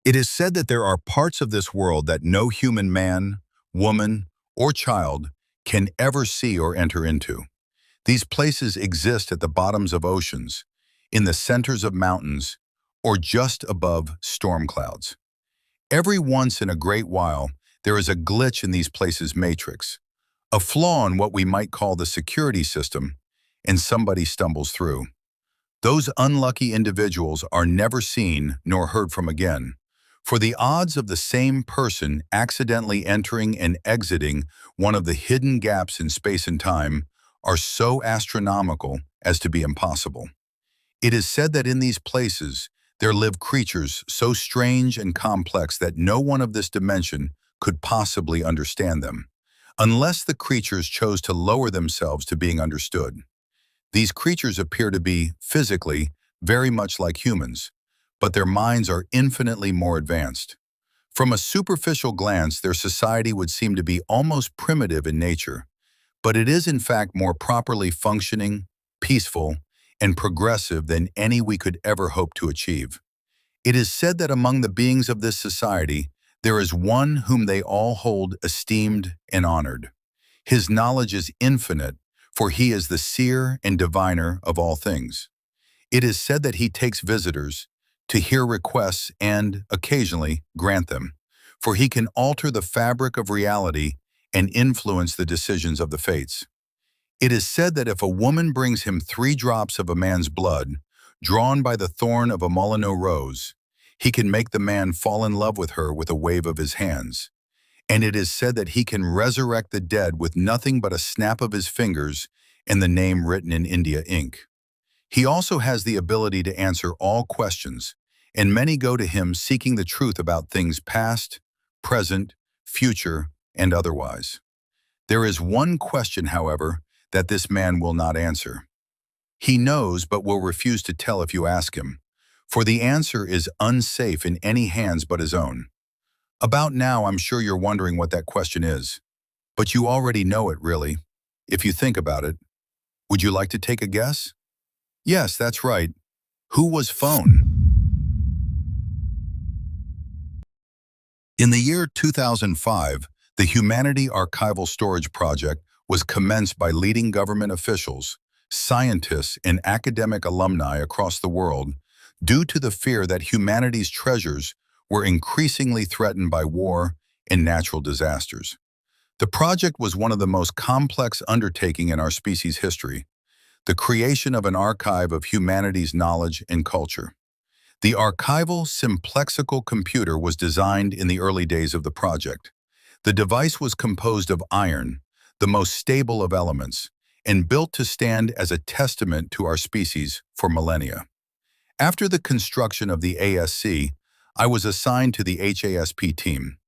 It is said that there are parts of this world that no human man, woman, or child can ever see or enter into. These places exist at the bottoms of oceans, in the centers of mountains, or just above storm clouds. Every once in a great while, there is a glitch in these places' matrix, a flaw in what we might call the security system, and somebody stumbles through. Those unlucky individuals are never seen nor heard from again, for the odds of the same person accidentally entering and exiting one of the hidden gaps in space and time are so astronomical as to be impossible. It is said that in these places, there live creatures so strange and complex that no one of this dimension could possibly understand them, unless the creatures chose to lower themselves to being understood. These creatures appear to be, physically, very much like humans, but their minds are infinitely more advanced. From a superficial glance, their society would seem to be almost primitive in nature, but it is in fact more properly functioning, peaceful, and progressive than any we could ever hope to achieve. It is said that among the beings of this society, there is one whom they all hold esteemed and honored. His knowledge is infinite, for he is the seer and diviner of all things. It is said that he takes visitors to hear requests and, occasionally, grant them, for he can alter the fabric of reality and influence the decisions of the fates. It is said that if a woman brings him 3 drops of a man's blood, drawn by the thorn of a Molyneux rose, he can make the man fall in love with her with a wave of his hands. And it is said that he can resurrect the dead with nothing but a snap of his fingers and the name written in India ink. He also has the ability to answer all questions, and many go to him seeking the truth about things past, present, future, and otherwise. There is one question, however, that this man will not answer. He knows but will refuse to tell if you ask him, for the answer is unsafe in any hands but his own. About now, I'm sure you're wondering what that question is, but you already know it, really, if you think about it. Would you like to take a guess? Yes, that's right. Who was phone? In the year 2005, the Humanity Archival Storage Project was commenced by leading government officials, scientists, and academic alumni across the world due to the fear that humanity's treasures were increasingly threatened by war and natural disasters. The project was one of the most complex undertakings in our species' history, the creation of an archive of humanity's knowledge and culture. The archival simplexical computer was designed in the early days of the project. The device was composed of iron, the most stable of elements, and built to stand as a testament to our species for millennia. After the construction of the ASC, I was assigned to the HASP team.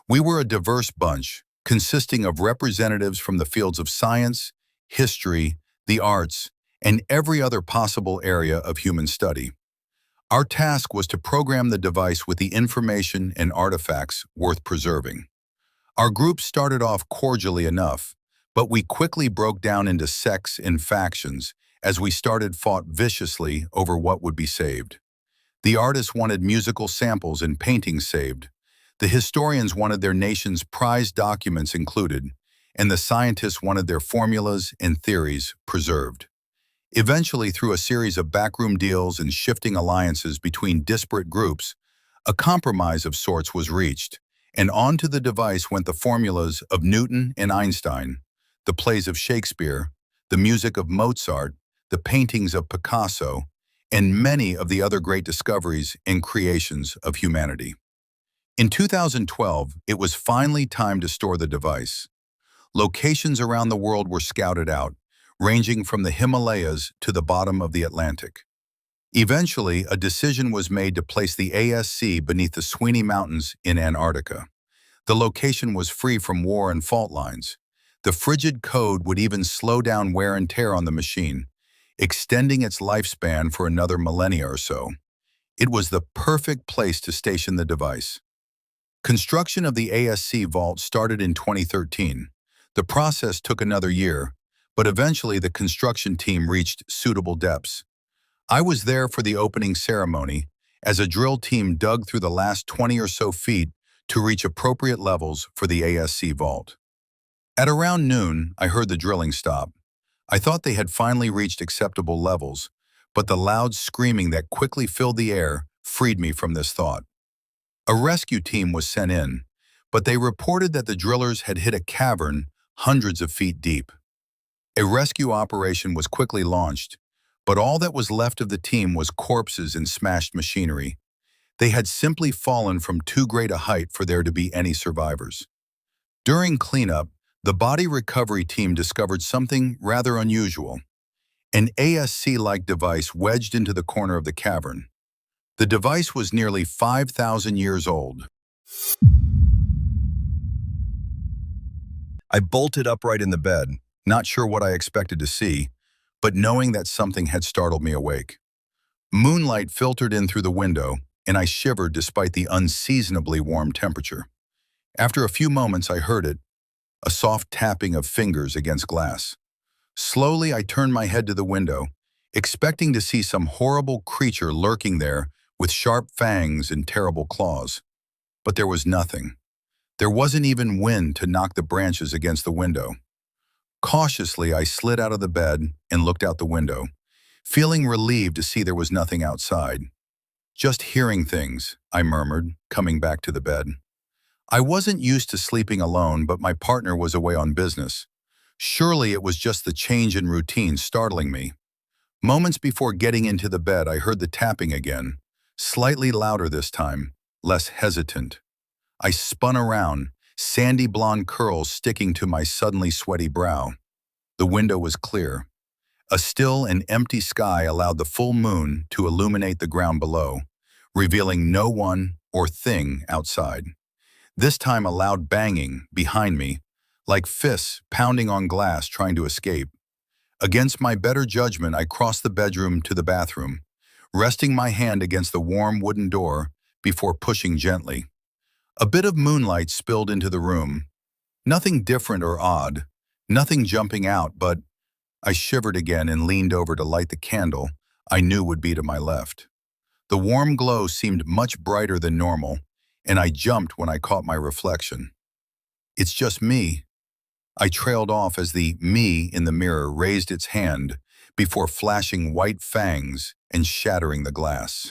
We were a diverse bunch, consisting of representatives from the fields of science, history, the arts, and every other possible area of human study. Our task was to program the device with the information and artifacts worth preserving. Our group started off cordially enough, but we quickly broke down into sects and factions as we fought viciously over what would be saved. The artists wanted musical samples and paintings saved. The historians wanted their nation's prized documents included, and the scientists wanted their formulas and theories preserved. Eventually, through a series of backroom deals and shifting alliances between disparate groups, a compromise of sorts was reached, and onto the device went the formulas of Newton and Einstein, the plays of Shakespeare, the music of Mozart, the paintings of Picasso, and many of the other great discoveries and creations of humanity. In 2012, it was finally time to store the device. Locations around the world were scouted out, ranging from the Himalayas to the bottom of the Atlantic. Eventually, a decision was made to place the ASC beneath the Sweeney Mountains in Antarctica. The location was free from war and fault lines. The frigid code would even slow down wear and tear on the machine, extending its lifespan for another millennia or so. It was the perfect place to station the device. Construction of the ASC vault started in 2013. The process took another year, but eventually the construction team reached suitable depths. I was there for the opening ceremony, as a drill team dug through the last 20 or so feet to reach appropriate levels for the ASC vault. At around noon, I heard the drilling stop. I thought they had finally reached acceptable levels, but the loud screaming that quickly filled the air freed me from this thought. A rescue team was sent in, but they reported that the drillers had hit a cavern hundreds of feet deep. A rescue operation was quickly launched, but all that was left of the team was corpses and smashed machinery. They had simply fallen from too great a height for there to be any survivors. During cleanup, the body recovery team discovered something rather unusual: an ASC-like device wedged into the corner of the cavern. The device was nearly 5,000 years old. I bolted upright in the bed, not sure what I expected to see, but knowing that something had startled me awake. Moonlight filtered in through the window, and I shivered despite the unseasonably warm temperature. After a few moments, I heard it, a soft tapping of fingers against glass. Slowly, I turned my head to the window, expecting to see some horrible creature lurking there with sharp fangs and terrible claws. But there was nothing. There wasn't even wind to knock the branches against the window. Cautiously, I slid out of the bed and looked out the window, feeling relieved to see there was nothing outside. "Just hearing things," I murmured, coming back to the bed. I wasn't used to sleeping alone, but my partner was away on business. Surely it was just the change in routine startling me. Moments before getting into the bed, I heard the tapping again, slightly louder this time, less hesitant. I spun around, sandy blonde curls sticking to my suddenly sweaty brow. The window was clear. A still and empty sky allowed the full moon to illuminate the ground below, revealing no one or thing outside. This time a loud banging behind me, like fists pounding on glass trying to escape. Against my better judgment, I crossed the bedroom to the bathroom, resting my hand against the warm wooden door before pushing gently. A bit of moonlight spilled into the room. Nothing different or odd, nothing jumping out, but I shivered again and leaned over to light the candle I knew would be to my left. The warm glow seemed much brighter than normal, and I jumped when I caught my reflection. "It's just me." I trailed off as the me in the mirror raised its hand before flashing white fangs and shattering the glass.